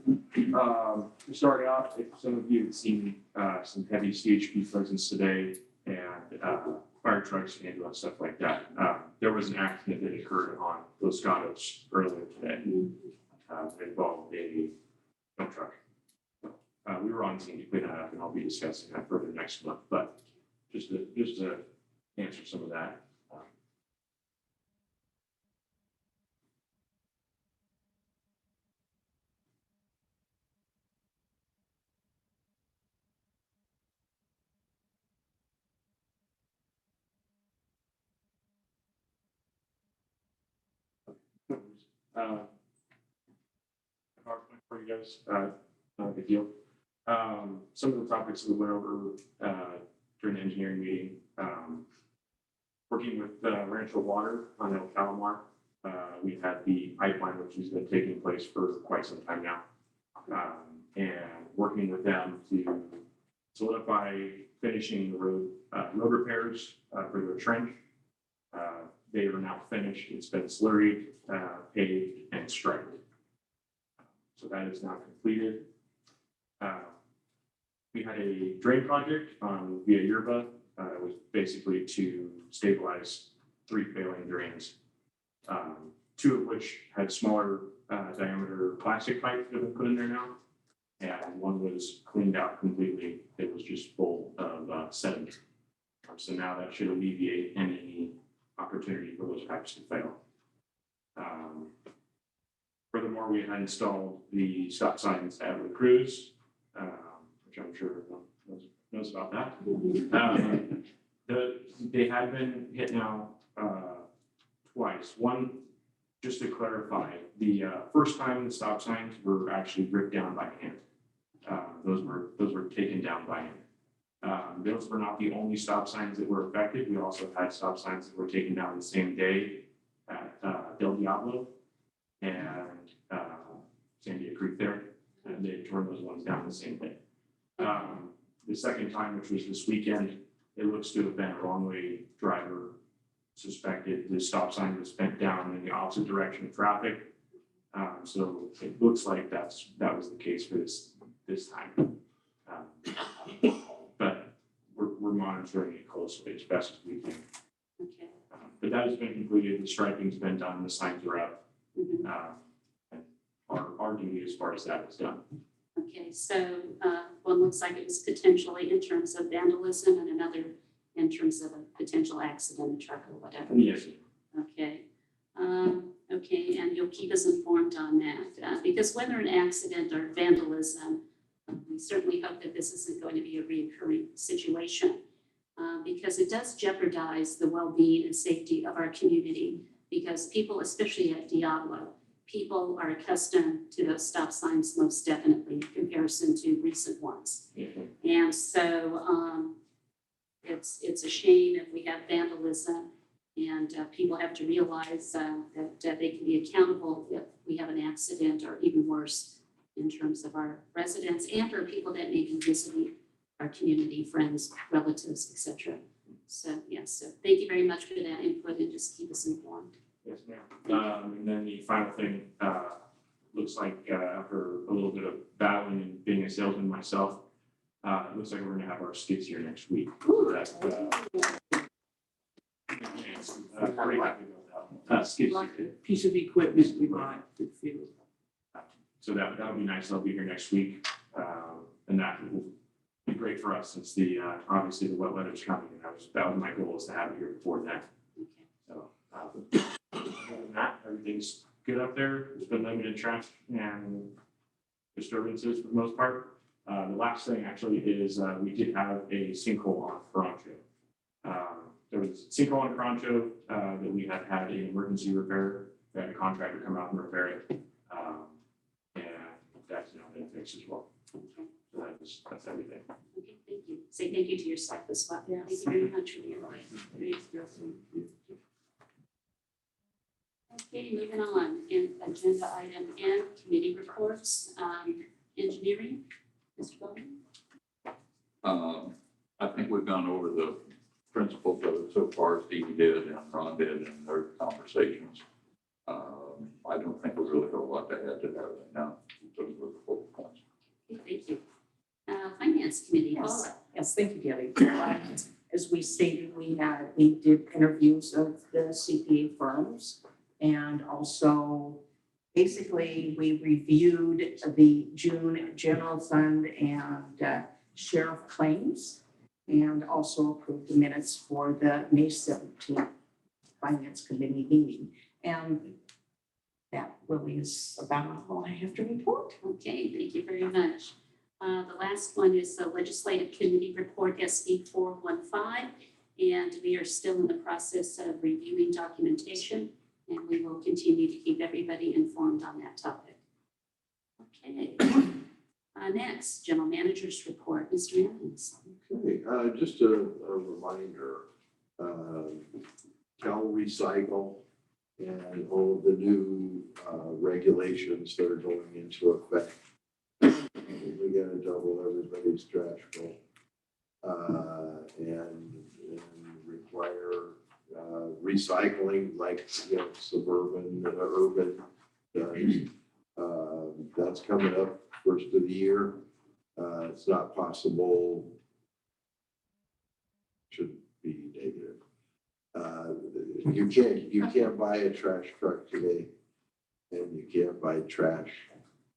Starting off, if some of you have seen some heavy CHP presence today and fire trucks, ambulance, stuff like that. There was an accident that occurred on Los Gatos earlier today. Involved a dump truck. We were on scene to clean that up, and I'll be discussing that further next month, but just to answer some of that. PowerPoint for you guys, not a big deal. Some of the topics we went over during the engineering meeting, working with Rancho Water on El Calamar. We had the pipeline, which has been taking place for quite some time now. And working with them to solidify finishing the road repairs for their trench. They are now finished. It's been slurried, paved, and striped. So that is now completed. We had a drain project on Via Yerba. It was basically to stabilize 3 failing drains. 2 of which had smaller diameter plastic pipe that have been put in there now. And 1 was cleaned out completely. It was just full of sediment. So now that should alleviate any opportunity for those pipes to fail. Furthermore, we had installed the stop signs at La Cruz, which I'm sure everyone knows about that. They had been hit now twice. One, just to clarify, the first time the stop signs were actually ripped down by hand. Those were taken down by hand. Those were not the only stop signs that were affected. We also had stop signs that were taken down the same day at Del Diablo and Sandia Creek there. And they tore those ones down the same day. The second time, which was this weekend, it looks to have been a wrong-way driver suspected. The stop sign was bent down in the opposite direction of traffic. So it looks like that was the case for this time. But we're monitoring it closely as best as we can. Okay. But that has been completed. The striping's been done. The signs are up. Mhm. And our duty as far as that is done. Okay, so one looks like it was potentially in terms of vandalism and another in terms of a potential accident, a truck or whatever. Yes. Okay. Okay, and you'll keep us informed on that, because whether an accident or vandalism, we certainly hope that this isn't going to be a reoccurring situation, because it does jeopardize the well-being and safety of our community, because people, especially at Diablo, people are accustomed to those stop signs most definitely in comparison to recent ones. And so it's a shame if we have vandalism, and people have to realize that they can be accountable if we have an accident, or even worse in terms of our residents and or people that may be visiting our community, friends, relatives, etc. So yes, so thank you very much for that input, and just keep us informed. Yes, ma'am. And then the final thing, looks like after a little bit of battling and being a salesman myself, it looks like we're gonna have our skids here next week. So that's, pretty happy about that. Skids. Like a piece of equipment we bought for the field. So that would be nice. They'll be here next week. And that will be great for us since the, obviously the wet weather is coming. And that was my goal, is to have it here before then. Okay. So, other than that, everything's good up there. There's been limited traffic and disturbances for the most part. The last thing actually is we did have a sinkhole on Francho. There was a sinkhole on Francho that we had an emergency repair. We had a contractor come out and repair it. And that's now been fixed as well. Okay. So that's everything. Okay, thank you. Say thank you to your staff as well. Yes. Thank you very much for your work. Okay, moving on, in agenda item N, committee reports, engineering, Mr. Bowman. I think we've gone over the principles of it so far. Steve did and Ron did in their conversations. I don't think we really have a lot to add to that right now. Those were the focal points. Okay, thank you. Finance committee, Yes, Paula. yes, thank you, Debbie. As we stated, we did interviews of the CPA firms, and also basically we reviewed the June general fund and sheriff claims, and also approved the minutes for the May 17th finance committee meeting. And that really is about all I have to report. Okay, thank you very much. The last one is the legislative committee report SB 415, and we are still in the process of reviewing documentation and we will continue to keep everybody informed on that topic. Okay. Next, General Manager's Report, Mr. Evans. Okay, just a reminder, Cal Recycle and all the new regulations that are going into effect. We're gonna double everybody's trash bill and require recycling like, you know, suburban, urban does. That's coming up first of the year. It's not possible. Should be negative. You can't buy a trash truck today, and you can't buy trash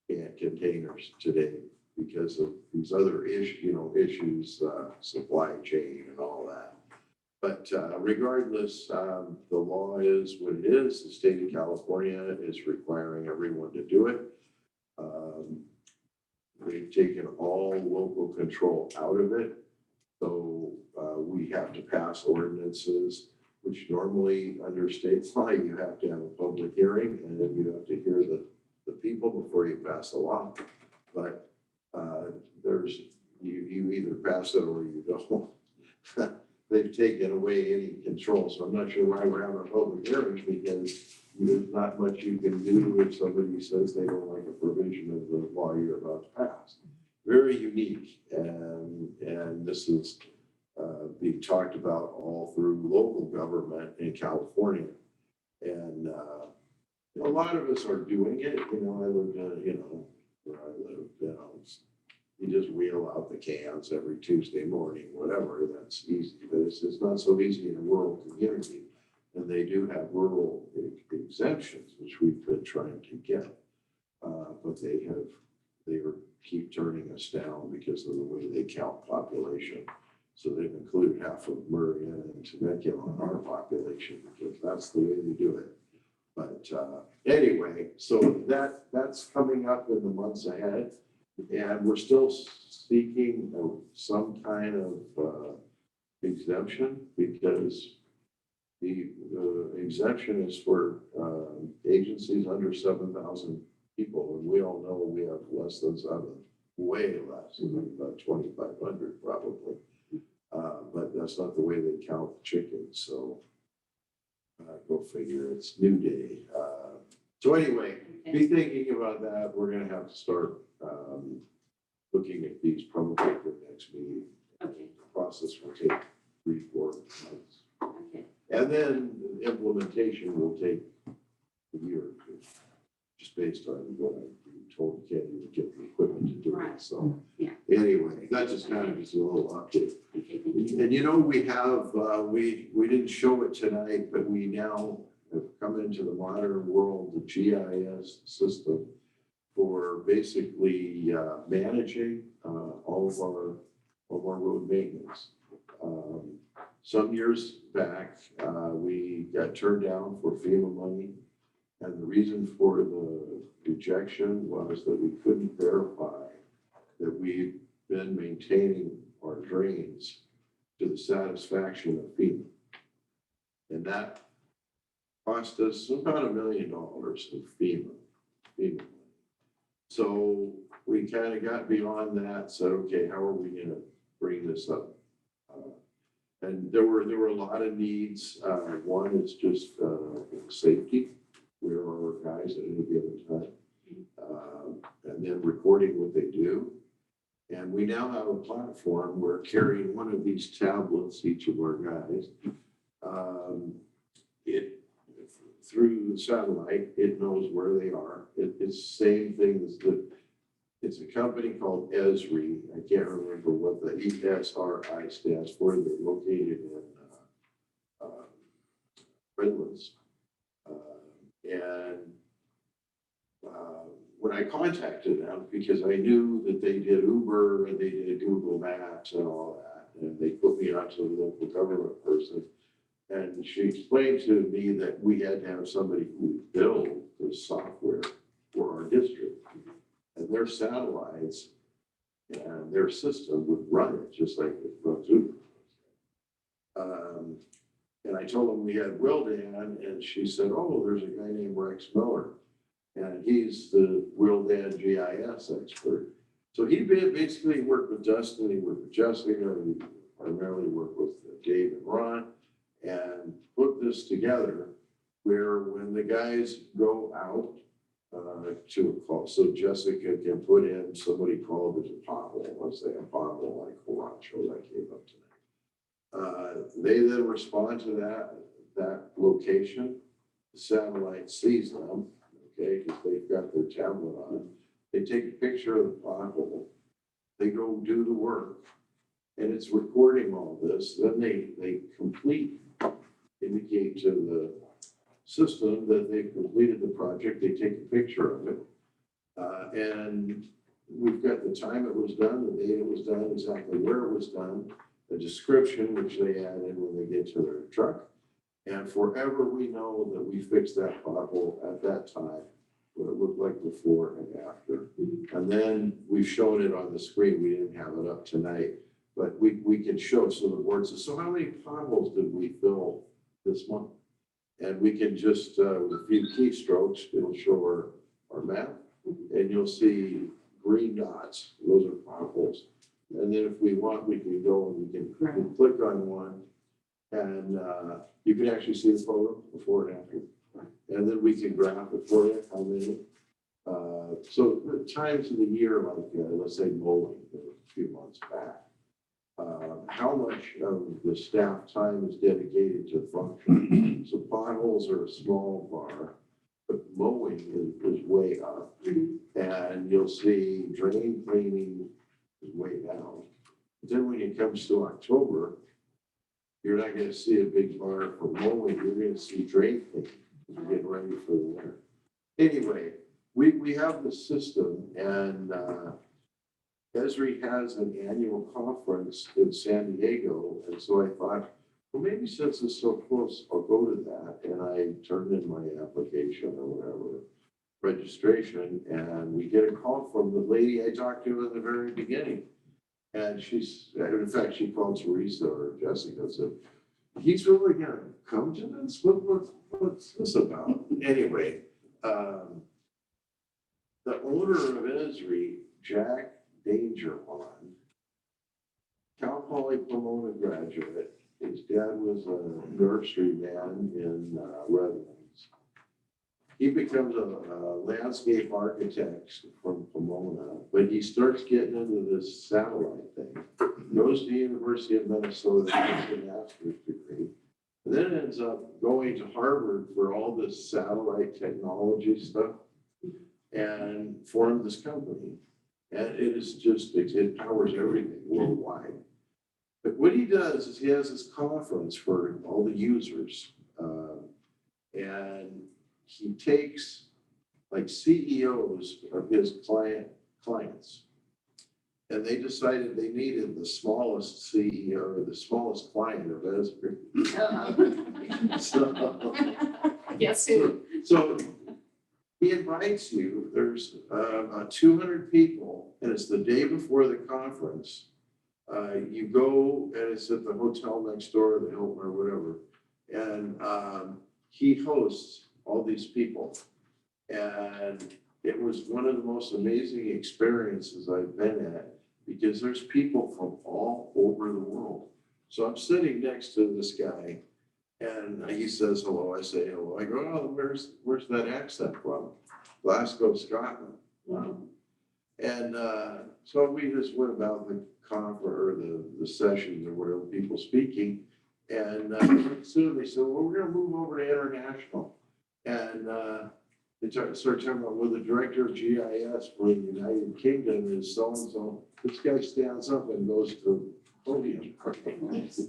can containers today because of these other issues, supply chain and all that. But regardless, the law is what it is. The state of California is requiring everyone to do it. They've taken all local control out of it. So we have to pass ordinances, which normally under state law, you have to have a public hearing and then you have to hear the people before you pass the law. But you either pass it or you don't. They've taken away any control. So I'm not sure why we're having a public hearing, because there's not much you can do if somebody says they don't like a provision of the law you're about to pass. Very unique, and this is being talked about all through local government in California. And a lot of us are doing it. You know, I live in, where I live, you just wheel out the cans every Tuesday morning, whatever, that's easy. But it's not so easy in a rural community. And they do have rural exemptions, which we've been trying to get. But they keep turning us down because of the way they count population. So they've included half of Marietta and Temecula in our population because that's the way they do it. But anyway, so that's coming up in the months ahead. And we're still seeking some kind of exemption, because the exemption is for agencies under 7,000 people. And we all know we have less than 7, way less, about 2,500 probably. But that's not the way they count the chickens. So go figure, it's new day. So anyway, be thinking about that. We're going to have to start looking at these probably for the next meeting. Okay. The process will take 3-4 months. Okay. And then the implementation will take a year or two, just based on what I told Kenny to get the equipment to do it. Right. So Yeah. anyway, that just kind of is a little update. Okay, thank you. And you know, we have, we didn't show it tonight, but we now have come into the modern world, the GIS system for basically managing all of our road maintenance. Some years back, we got turned down for FEMA money. And the reason for the rejection was that we couldn't verify that we've been maintaining our drains to the satisfaction of FEMA. And that cost us about $1 million of FEMA money. So we kind of got beyond that, said, okay, how are we going to bring this up? And there were a lot of needs. One is just safety. Where are our guys at any given time? And then recording what they do. And we now have a platform where carrying one of these tablets, each of our guys, through satellite, it knows where they are. It's the same thing as it's a company called Esri. I can't remember what the ESRI stands for. They're located in Redlands. When I contacted them, because I knew that they did Uber and they did Google Maps and all that, and they put me onto the local government person. And she explained to me that we had to have somebody who would build the software for our district. And their satellites and their system would run it just like it runs Uber. And I told him we had Wildan, and she said, oh, there's a guy named Rex Miller. And he's the Wildan GIS expert. So he basically worked with Dustin, he worked with Jessica, he primarily worked with Dave and Ron, and put this together where when the guys go out to a call, so Jessica can put in, somebody called as a pothole, let's say a pothole like Horatio that came up tonight. They then respond to that location, the satellite sees them, okay, because they've got their tablet on. They take a picture of the pothole, they go do the work, and it's recording all this. Then they indicate to the system that they've completed the project. They take a picture of it. And we've got the time it was done, the date it was done, exactly where it was done, the description, which they add in when they get to their truck. And forever we know that we fixed that pothole at that time, what it looked like before and after. And then we've shown it on the screen. We didn't have it up tonight, but we can show. So the board says, so how many potholes did we fill this month? And we can just, with a few keystrokes, it'll show our map, and you'll see green dots. Those are potholes. And then if we want, we can go and we can click on one, and you can actually see the photo before and after. And then we can graph it for you, how many. So the times of the year, like let's say mowing, a few months back, how much of the staff time is dedicated to function. So potholes are a small bar, but mowing is way up. And you'll see drain cleaning is way down. But then when it comes to October, you're not gonna see a big bar for mowing, you're gonna see drain cleaning. Getting ready for the winter. Anyway, we have the system, and Esri has an annual conference in San Diego, and so I thought, well, maybe since it's so close, I'll go to that. And I turned in my application or whatever, registration, and we get a call from the lady I talked to in the very beginning. And in fact, she called Teresa or Jessica and said, he's really gonna come to this? What's this about? Anyway, the owner of Esri, Jack Dangermond, Cal Poly Pomona graduate. His dad was a nursery man in Redlands. He becomes a landscape architect from Pomona, but he starts getting into this satellite thing. Goes to the University of Minnesota, gets a master's degree, and then ends up going to Harvard for all this satellite technology stuff and formed this company. And it is just, it powers everything worldwide. But what he does is he has this conference for all the users. And he takes like CEOs of his clients. And they decided they needed the smallest CEO or the smallest client of Esri. Yes. So he invites you, there's 200 people, and it's the day before the conference. You go, and it's at the hotel next door, the Hilton or whatever. And he hosts all these people. And it was one of the most amazing experiences I've been at, because there's people from all over the world. So I'm sitting next to this guy, and he says hello, I say hello. I go, oh, where's that accent from? Glasgow, Scotland. And so we just went about the conference or the sessions or whatever, people speaking. And soon they said, well, we're gonna move over to international. And they started talking about, well, the director of GIS for the United Kingdom is so-and-so. This guy stands up and goes to the podium.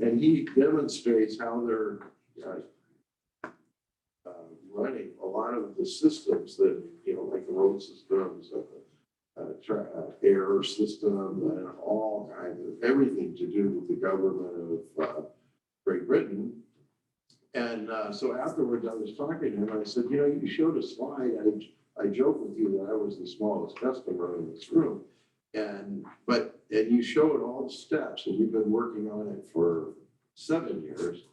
And he demonstrates how they're running a lot of the systems that, like the road systems, air system, and all kinds of everything to do with the government of Great Britain. And so afterwards, I was talking to him. I said, you showed a slide. I joked with you that I was the smallest customer in this room, and you showed all the steps, and we've been working on it for 7 years.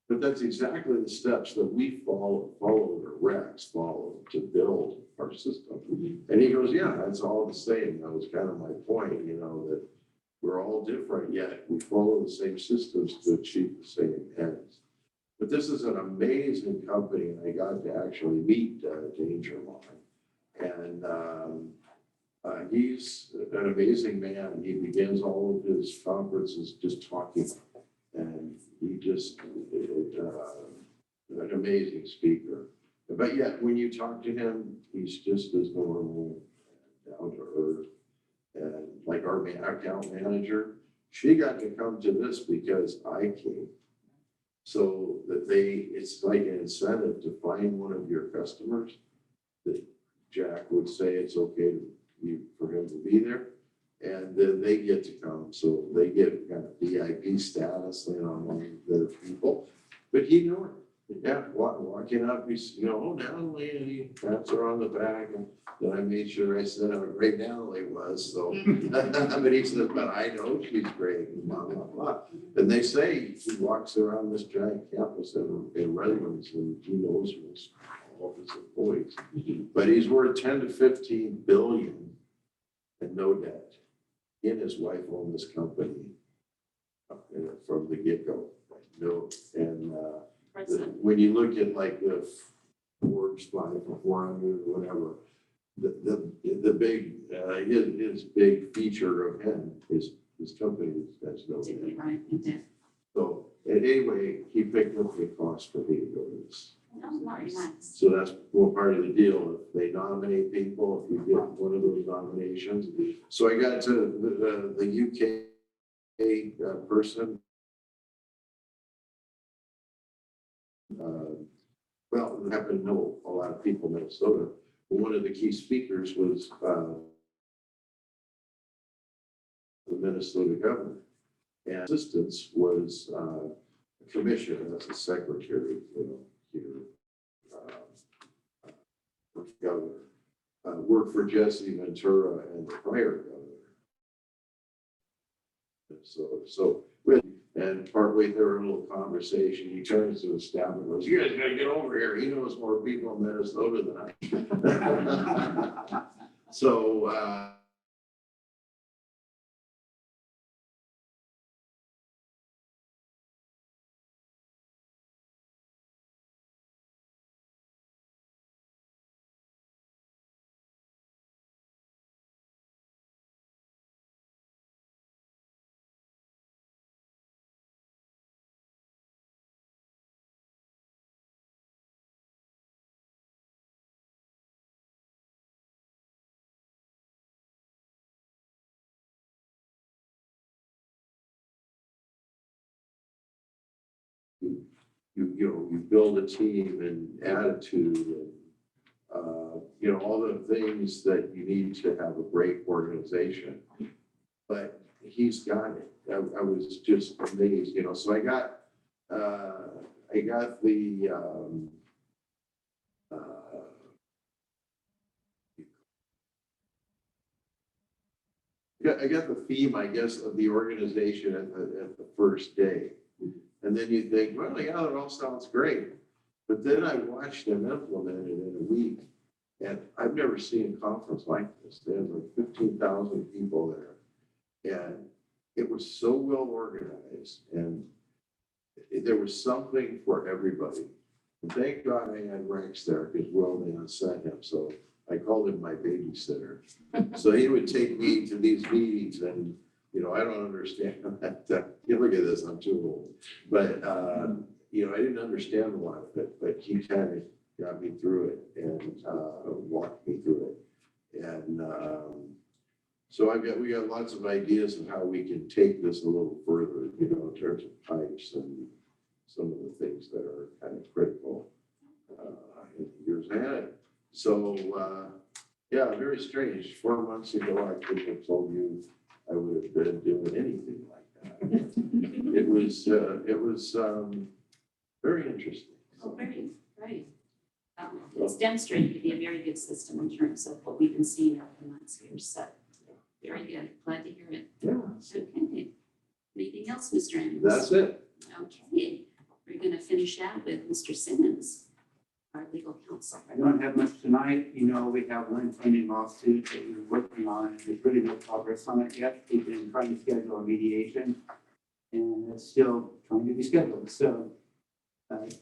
But that's exactly the steps that we followed, or Rex followed to build our system. And he goes, yeah, that's all the same. That was kind of my point, you know, that we're all different, yet we follow the same systems to achieve the same ends. But this is an amazing company, and I got to actually meet Danger Line. And he's an amazing man. He begins all of his conferences just talking. And he just, an amazing speaker. But yet, when you talk to him, he's just as normal, down to earth. And like our account manager, she got to come to this because I came. So that it's like an incentive to find one of your customers that Jack would say it's okay for him to be there. And then they get to come, so they get kind of VIP status, you know, among the people. But he knew it. Yeah, walking up, he's, you know, oh, Natalie, and he pats her on the back, and then I made sure I said how great Natalie was, so. But he said, but I know she's great, and blah, blah, blah. And they say he walks around this giant campus in Redlands, and he knows most all of his employees. But he's worth 10 to 15 billion and no debt. He and his wife own this company from the get-go. No, and when you look at like the Forbes 400 or whatever, the big his big feature of him is his company has no debt. Right, you did. So anyway, he picked up the cost for me to go to this. Oh, very nice. So that's one part of the deal. If they nominate people, if you get one of those nominations. So I got to the UK person. Well, I happen to know a lot of people in Minnesota. One of the key speakers was the Minnesota governor. And assistance was a commissioner, that's a secretary, you know, here. Governor, worked for Jesse Ventura and the prior governor. So and partway through a little conversation, he turns to his staff and goes, "You guys gotta get over here. He knows more people in Minnesota than I." So you build a team and attitude and you know, all the things that you need to have a great organization. But he's got it. I was just amazed, you know. So I got the I got the theme, I guess, of the organization at the first day. And then you think, well, yeah, it all sounds great. But then I watched them implement it in a week. And I've never seen a conference like this. They had like 15,000 people there. And it was so well organized. And there was something for everybody. And thank God I had Rex there because Will Mann sent him. So I called him my babysitter. So he would take me to these meetings and, you know, I don't understand that. You look at this, I'm too old. But, you know, I didn't understand a lot of it, but he kind of got me through it and walked me through it. And so we got lots of ideas of how we can take this a little further, you know, in terms of pipes and some of the things that are kind of critical in the years ahead. So, yeah, very strange. 4 months ago, I couldn't have told you I would have been doing anything like that. It was very interesting. Oh, very, right. It's demonstrated to be a very good system in terms of what we've been seeing over the months here. So, very good. Glad to hear it. Yeah. Okay. Anything else, Mr. Anderson? That's it. Okay. Very good. going to finish out with Mr. Simmons, our legal counsel. I don't have much tonight. You know, we have one pending lawsuit that we're working on, and there's really no progress on it yet. We've been trying to schedule a mediation, and it's still trying to be scheduled, so it's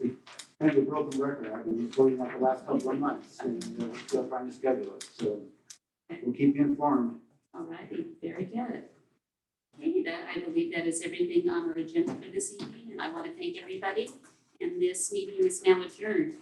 kind of a broken record. I've been reporting that the last couple of months, and we're still trying to schedule it, so we'll keep you informed. All righty, very good. Okay, that, I believe that is everything on our agenda for this evening, and I want to thank everybody. And this meeting is now adjourned.